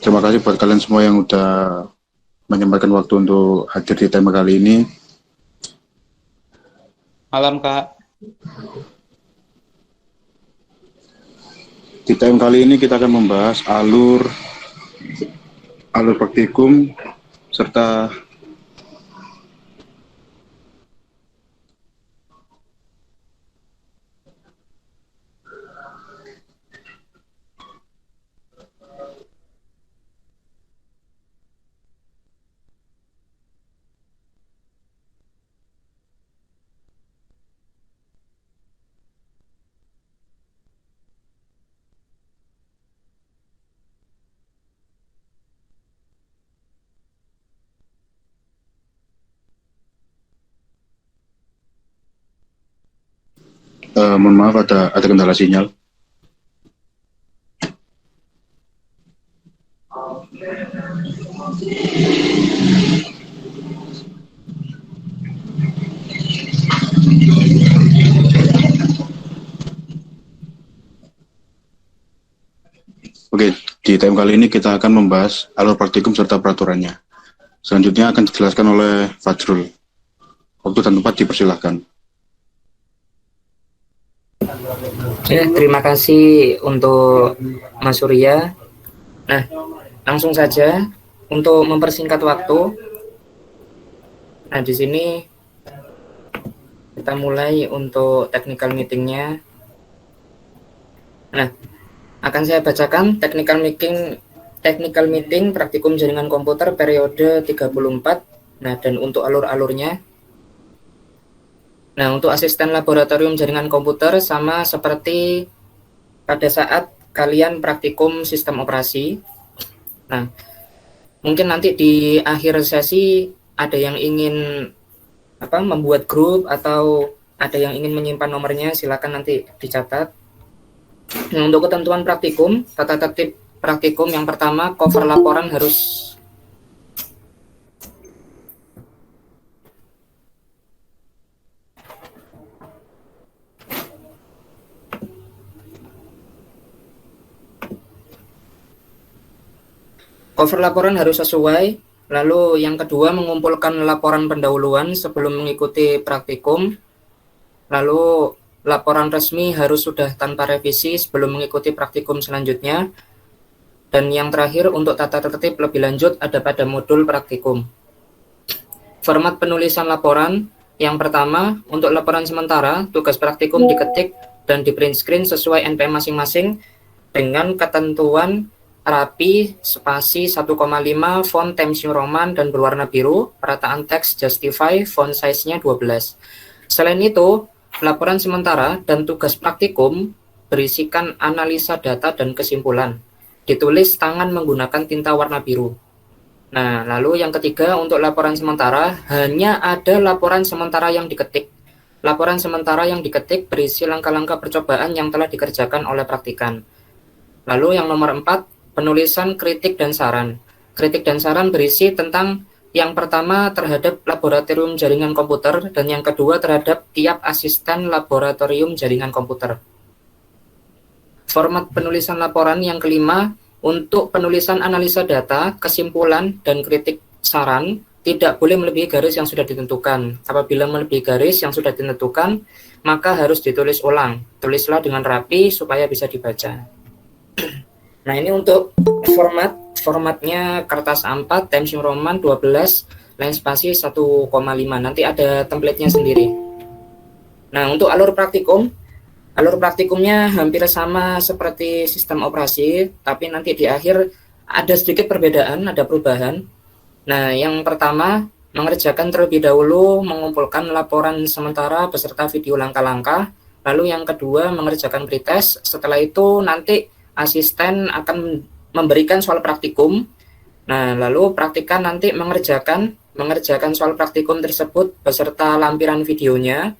Terima kasih buat kalian semua yang udah menyempatkan waktu untuk hadir di tema kali ini. Malam, Kak. Di tema kali ini kita akan membahas alur praktikum serta mohon maaf ada kendala sinyal. Oke, di tema kali ini kita akan membahas alur praktikum serta peraturannya. Selanjutnya akan dijelaskan oleh Fajrul. Waktu dan tempat dipersilahkan. Ya, terima kasih untuk Mas Surya. Nah, langsung saja untuk mempersingkat waktu. Nah, di sini kita mulai untuk technical meeting-nya. Nah, akan saya bacakan technical meeting praktikum jaringan komputer periode 34. Nah, dan untuk alur-alurnya. Nah, untuk asisten laboratorium jaringan komputer sama seperti pada saat kalian praktikum sistem operasi. Nah, mungkin nanti di akhir sesi ada yang ingin membuat grup atau ada yang ingin menyimpan nomornya, silakan nanti dicatat. Nah, untuk ketentuan praktikum, tata tertib praktikum yang pertama, cover laporan harus sesuai. Lalu yang kedua, mengumpulkan laporan pendahuluan sebelum mengikuti praktikum. Lalu laporan resmi harus sudah tanpa revisi sebelum mengikuti praktikum selanjutnya. Dan yang terakhir, untuk tata tertib lebih lanjut ada pada modul praktikum. Format penulisan laporan, yang pertama, untuk laporan sementara, tugas praktikum diketik dan di print screen sesuai NPM masing-masing dengan ketentuan rapi, spasi 1,5, font Times New Roman dan berwarna biru, perataan teks justify, font size-nya 12. Selain itu, laporan sementara dan tugas praktikum berisikan analisa data dan kesimpulan. Ditulis tangan menggunakan tinta warna biru. Nah, lalu yang ketiga, untuk laporan sementara, hanya ada laporan sementara yang diketik. Laporan sementara yang diketik berisi langkah-langkah percobaan yang telah dikerjakan oleh praktikan. Lalu yang nomor 4, penulisan kritik dan saran. Kritik dan saran berisi tentang yang pertama terhadap laboratorium jaringan komputer dan yang kedua terhadap tiap asisten laboratorium jaringan komputer. Format penulisan laporan yang kelima, untuk penulisan analisa data, kesimpulan, dan kritik saran tidak boleh melebihi garis yang sudah ditentukan. Apabila melebihi garis yang sudah ditentukan, maka harus ditulis ulang. Tulislah dengan rapi supaya bisa dibaca. Nah, ini untuk formatnya kertas A4 Times New Roman 12 line spasi 1,5. Nanti ada template-nya sendiri. Nah, untuk alur praktikumnya hampir sama seperti sistem operasi, tapi nanti di akhir ada sedikit perbedaan, ada perubahan. Nah, yang pertama, mengerjakan terlebih dahulu mengumpulkan laporan sementara beserta video langkah-langkah. Lalu yang kedua, mengerjakan pretest. Setelah itu nanti asisten akan memberikan soal praktikum. Nah, lalu praktikan nanti mengerjakan soal praktikum tersebut beserta lampiran videonya.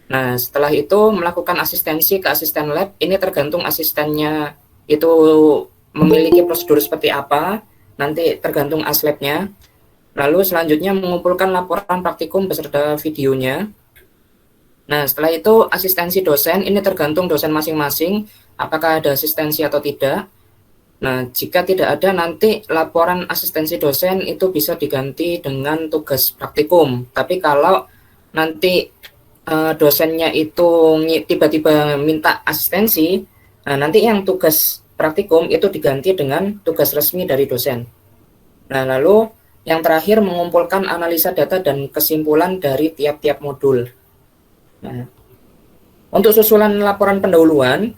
Nah, setelah itu melakukan asistensi ke asisten lab. Ini tergantung asistennya itu memiliki prosedur seperti apa, nanti tergantung aslabnya. Lalu selanjutnya mengumpulkan laporan praktikum beserta videonya. Nah, setelah itu asistensi dosen, ini tergantung dosen masing-masing, apakah ada asistensi atau tidak. Nah, jika tidak ada, nanti laporan asistensi dosen itu bisa diganti dengan tugas praktikum. Tapi kalau nanti dosennya itu tiba-tiba minta asistensi, nah nanti yang tugas praktikum itu diganti dengan tugas resmi dari dosen. Nah, lalu yang terakhir mengumpulkan analisa data dan kesimpulan dari tiap-tiap modul. Nah, untuk susulan laporan pendahuluan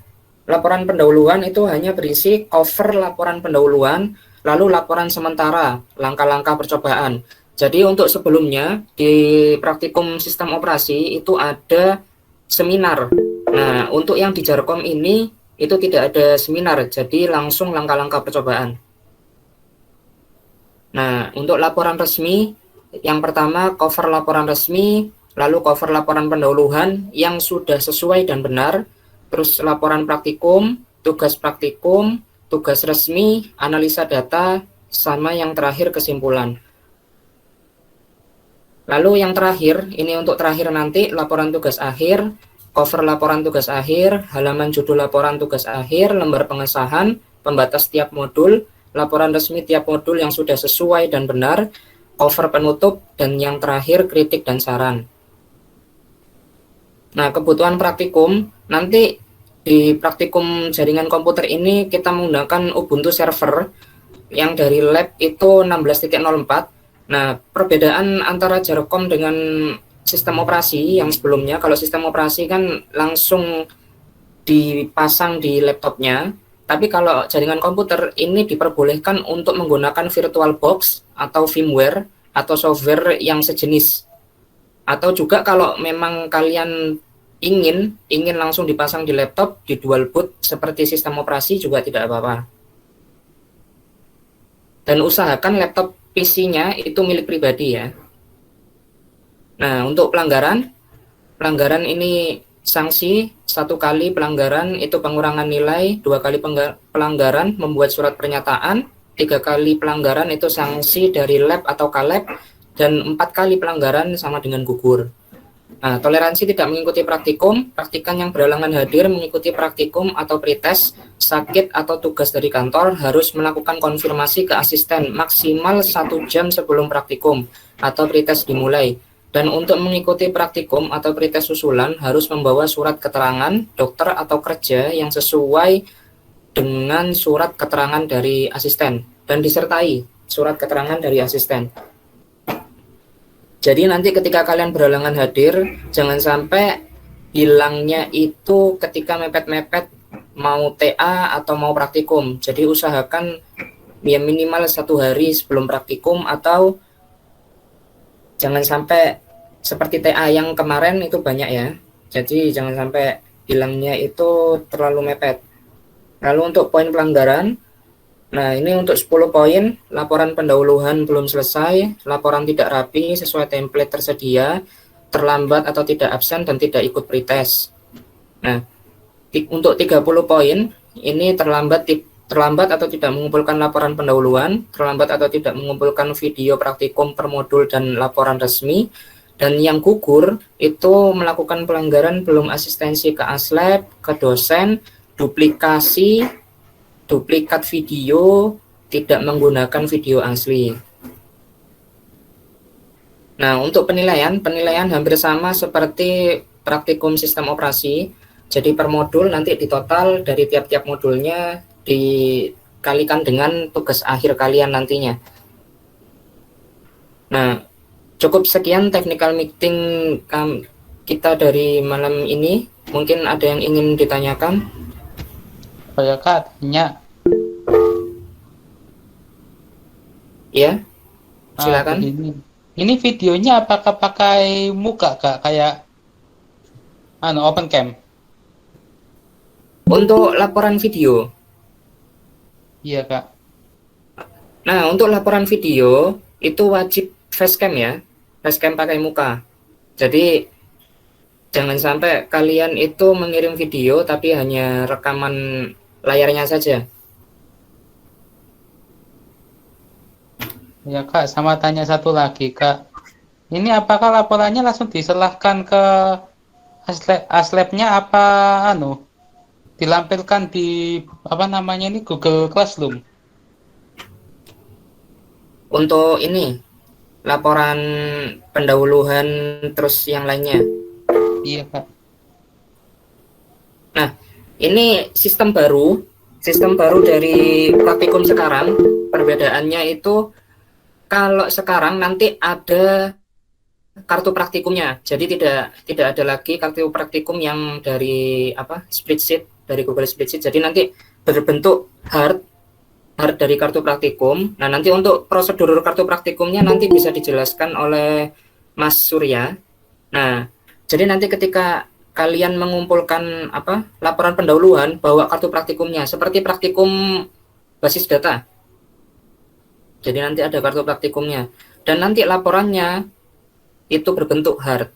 itu hanya berisi cover laporan pendahuluan, lalu laporan sementara, langkah-langkah percobaan. Jadi untuk sebelumnya di praktikum sistem operasi itu ada seminar. Nah, untuk yang di Jarkom ini itu tidak ada seminar, jadi langsung langkah-langkah percobaan. Nah, untuk laporan resmi, yang pertama cover laporan resmi, lalu cover laporan pendahuluan yang sudah sesuai dan benar, terus laporan praktikum, tugas resmi, analisa data, sama yang terakhir kesimpulan. Lalu yang terakhir, ini untuk terakhir nanti, laporan tugas akhir, cover laporan tugas akhir, halaman judul laporan tugas akhir, lembar pengesahan, pembatas tiap modul, laporan resmi tiap modul yang sudah sesuai dan benar, cover penutup, dan yang terakhir kritik dan saran. Nah, kebutuhan praktikum, nanti di praktikum jaringan komputer ini kita menggunakan Ubuntu server yang dari lab itu 16.04. Nah, perbedaan antara Jarkom dengan sistem operasi yang sebelumnya, kalau sistem operasi kan langsung dipasang di laptopnya, tapi kalau jaringan komputer ini diperbolehkan untuk menggunakan VirtualBox atau firmware atau software yang sejenis. Atau juga kalau memang kalian ingin langsung dipasang di laptop di dual boot seperti sistem operasi juga tidak apa-apa. Dan usahakan laptop PC-nya itu milik pribadi ya. Nah, untuk pelanggaran ini sanksi 1 kali pelanggaran itu pengurangan nilai, 2 kali pelanggaran membuat surat pernyataan, 3 kali pelanggaran itu sanksi dari lab atau kalab, dan 4 kali pelanggaran sama dengan gugur. Nah, toleransi tidak mengikuti praktikum, praktikan yang berhalangan hadir mengikuti praktikum atau pretest, sakit atau tugas dari kantor harus melakukan konfirmasi ke asisten maksimal 1 jam sebelum praktikum atau pretest dimulai. Dan untuk mengikuti praktikum atau pretest susulan harus membawa surat keterangan dokter atau kerja yang sesuai dengan surat keterangan dari asisten dan disertai surat keterangan dari asisten. Jadi nanti ketika kalian berhalangan hadir, jangan sampai hilangnya itu ketika mepet-mepet mau TA atau mau praktikum. Jadi usahakan ya minimal 1 hari sebelum praktikum, atau jangan sampai seperti TA yang kemarin itu banyak ya. Jadi jangan sampai hilangnya itu terlalu mepet. Lalu untuk poin pelanggaran, nah ini untuk 10 poin, laporan pendahuluan belum selesai, laporan tidak rapi sesuai template tersedia, terlambat atau tidak absen dan tidak ikut pretest. Nah, untuk 30 poin, ini terlambat atau tidak mengumpulkan laporan pendahuluan, terlambat atau tidak mengumpulkan video praktikum per modul dan laporan resmi, dan yang gugur itu melakukan pelanggaran belum asistensi ke aslab, ke dosen, duplikat video, tidak menggunakan video asli. Nah, untuk penilaian hampir sama seperti praktikum sistem operasi. Jadi per modul nanti ditotal dari tiap-tiap modulnya dikalikan dengan tugas akhir kalian nantinya. Nah, cukup sekian technical meeting kita dari malam ini. Mungkin ada yang ingin ditanyakan? Oh ya Kak, tanya. Ya, silakan. Ini videonya apakah pakai muka Kak, kayak open cam? Untuk laporan video. Iya Kak. Nah, untuk laporan video itu wajib facecam ya, facecam pakai muka. Jadi jangan sampai kalian itu mengirim video tapi hanya rekaman layarnya saja. Ya Kak, sama tanya satu lagi Kak. Ini apakah laporannya langsung diserahkan ke aslabnya apa dilampirkan di apa namanya ini Google Classroom. Untuk ini laporan pendahuluan terus yang lainnya. Iya Kak. Nah, ini sistem baru dari praktikum sekarang. Perbedaannya itu kalau sekarang nanti ada kartu praktikumnya. Jadi tidak ada lagi kartu praktikum yang dari spreadsheet, dari Google Spreadsheet. Jadi nanti berbentuk hard dari kartu praktikum. Nah, nanti untuk prosedur kartu praktikumnya nanti bisa dijelaskan oleh Mas Surya. Nah, jadi nanti ketika kalian mengumpulkan laporan pendahuluan, bawa kartu praktikumnya seperti praktikum basis data. Jadi nanti ada kartu praktikumnya dan nanti laporannya itu berbentuk hard.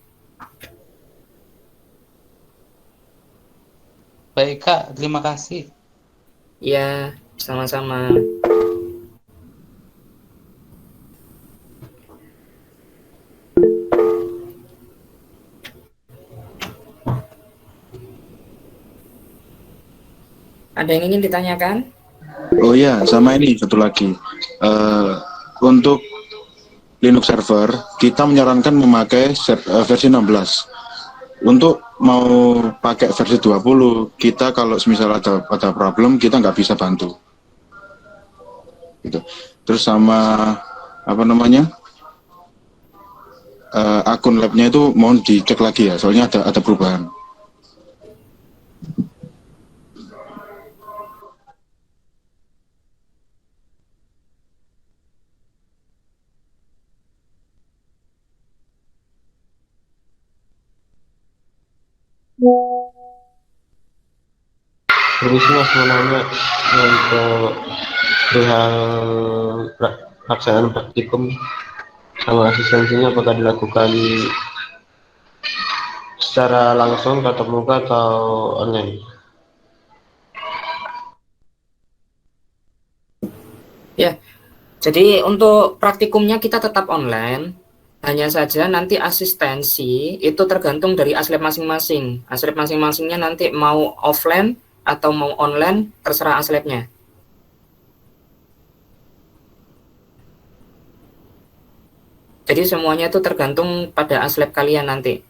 Baik Kak, terima kasih. Ya, sama-sama. Ada yang ingin ditanyakan? Oh ya, sama ini satu lagi. Untuk Linux server, kita menyarankan memakai versi 16. Untuk mau pakai versi 20, kita kalau misal ada problem, kita nggak bisa bantu. Gitu. Terus sama akun labnya itu mohon dicek lagi ya, soalnya ada perubahan. Permisi Mas, mau nanya untuk perihal pelaksanaan praktikum sama asistensinya apakah dilakukan secara langsung tatap muka atau online? Ya, jadi untuk praktikumnya kita tetap online. Hanya saja nanti asistensi itu tergantung dari aslab masing-masing. Aslab masing-masingnya nanti mau offline atau mau online, terserah aslabnya. Jadi semuanya itu tergantung pada aslab kalian nanti.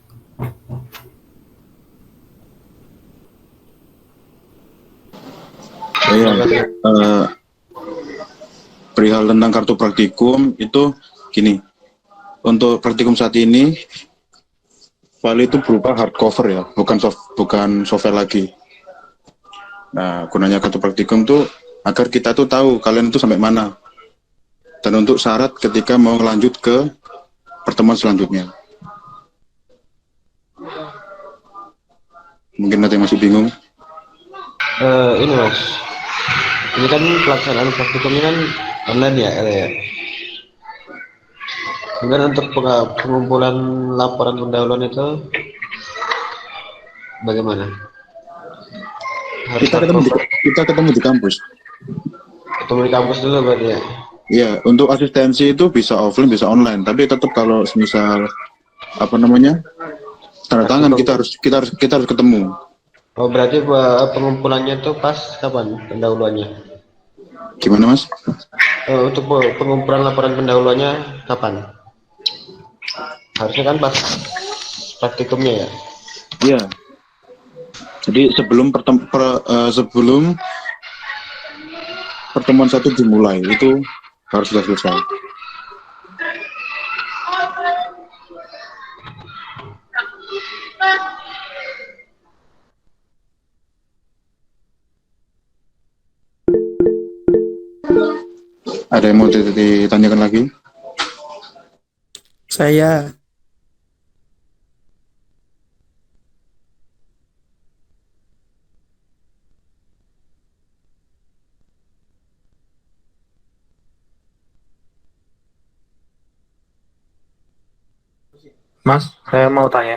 Perihal tentang kartu praktikum itu gini. Untuk praktikum saat ini, file itu berupa hardcover ya, bukan software lagi. Nah, gunanya kartu praktikum tuh agar kita tuh tahu kalian itu sampai mana. Dan untuk syarat ketika mau lanjut ke pertemuan selanjutnya. Mungkin ada yang masih bingung. Ini Mas, ini kan pelaksanaan praktikumnya kan online ya, ya. Kemudian untuk pengumpulan laporan pendahuluan itu bagaimana? Kita ketemu di kampus. Ketemu di kampus dulu berarti ya? Iya, untuk asistensi itu bisa offline, bisa online. Tapi tetap kalau misal tanda tangan kita harus ketemu. Oh berarti pengumpulannya itu pas kapan pendahuluannya? Gimana Mas? Untuk pengumpulan laporan pendahuluannya kapan? Harusnya kan pas praktikumnya ya? Iya. Jadi sebelum pertemuan satu dimulai itu harus sudah selesai. Ada yang mau ditanyakan lagi? Saya. Mas, saya mau tanya.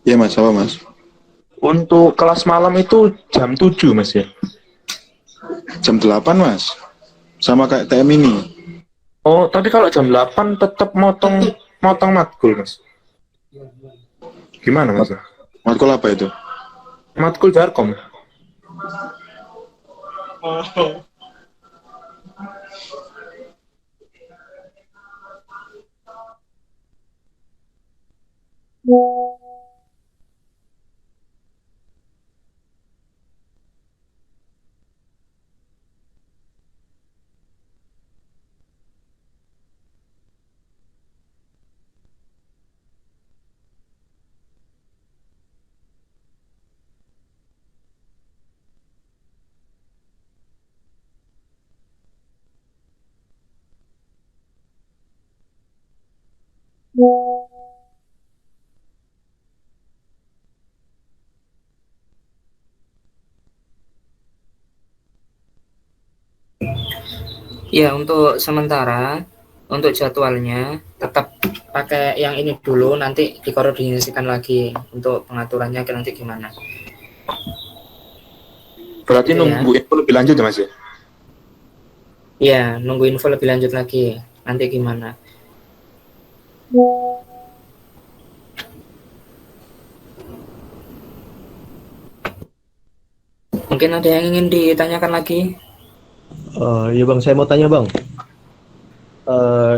Iya Mas, apa Mas? Untuk kelas malam itu jam 7 Mas ya? Jam 8 Mas. Sama kayak TM ini. Oh, tapi kalau jam 8 tetap motong matkul Mas. Gimana Mas? Matkul apa itu? Matkul Jarkom. Ya, untuk sementara untuk jadwalnya tetap pakai yang ini dulu, nanti dikoordinasikan lagi untuk pengaturannya nanti gimana. Berarti Gitu ya. nunggu info lebih lanjut ya Mas ya? Ya, nunggu info lebih lanjut lagi. Nanti gimana? Mungkin ada yang ingin ditanyakan lagi? Iya bang, saya mau tanya bang.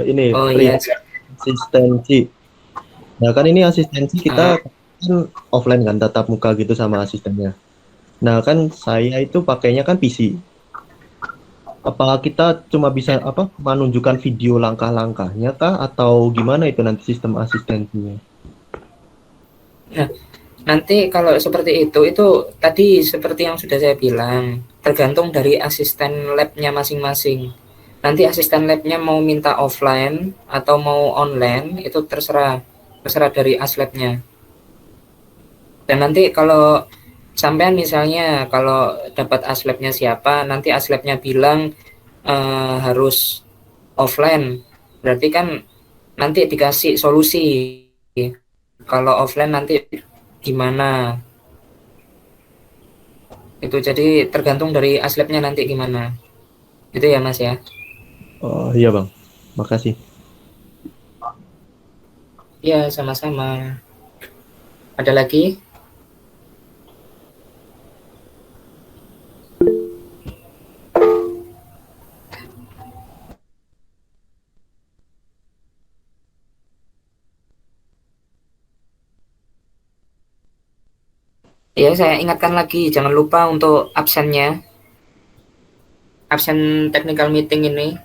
Ini Oh iya, perihal asistensi. Nah kan ini asistensi kita kan offline kan, tatap muka gitu sama asistennya. Nah kan saya itu pakainya kan PC. Apa kita cuma bisa menunjukkan video langkah-langkahnya kah atau gimana itu nanti sistem asistensinya? nanti kalau seperti itu tadi seperti yang sudah saya bilang, tergantung dari asisten labnya masing-masing. Nanti asisten labnya mau minta offline atau mau online, itu terserah dari aslabnya. Dan nanti kalau sampean misalnya kalau dapat aslabnya siapa, nanti aslabnya bilang harus offline, berarti kan nanti dikasih solusi. Kalau offline nanti gimana? Itu jadi tergantung dari aslabnya nanti gimana. Itu ya Mas ya. Oh iya bang, makasih. Ya, sama-sama. Ada lagi? Ya, saya ingatkan lagi, jangan lupa untuk absennya. Absen technical meeting ini.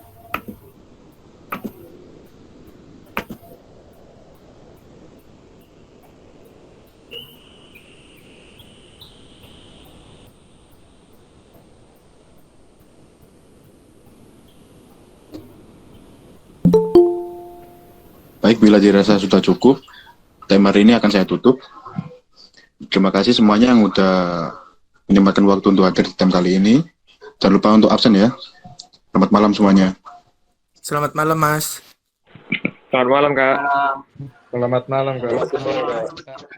Baik, bila dirasa sudah cukup, tema hari ini akan saya tutup. Terima kasih semuanya yang udah menyempatkan waktu untuk hadir di time kali ini. Jangan lupa untuk absen ya. Selamat malam semuanya. Selamat malam, Mas. Selamat malam Kak. Malam. Selamat malam Kak. Selamat malam, Kak.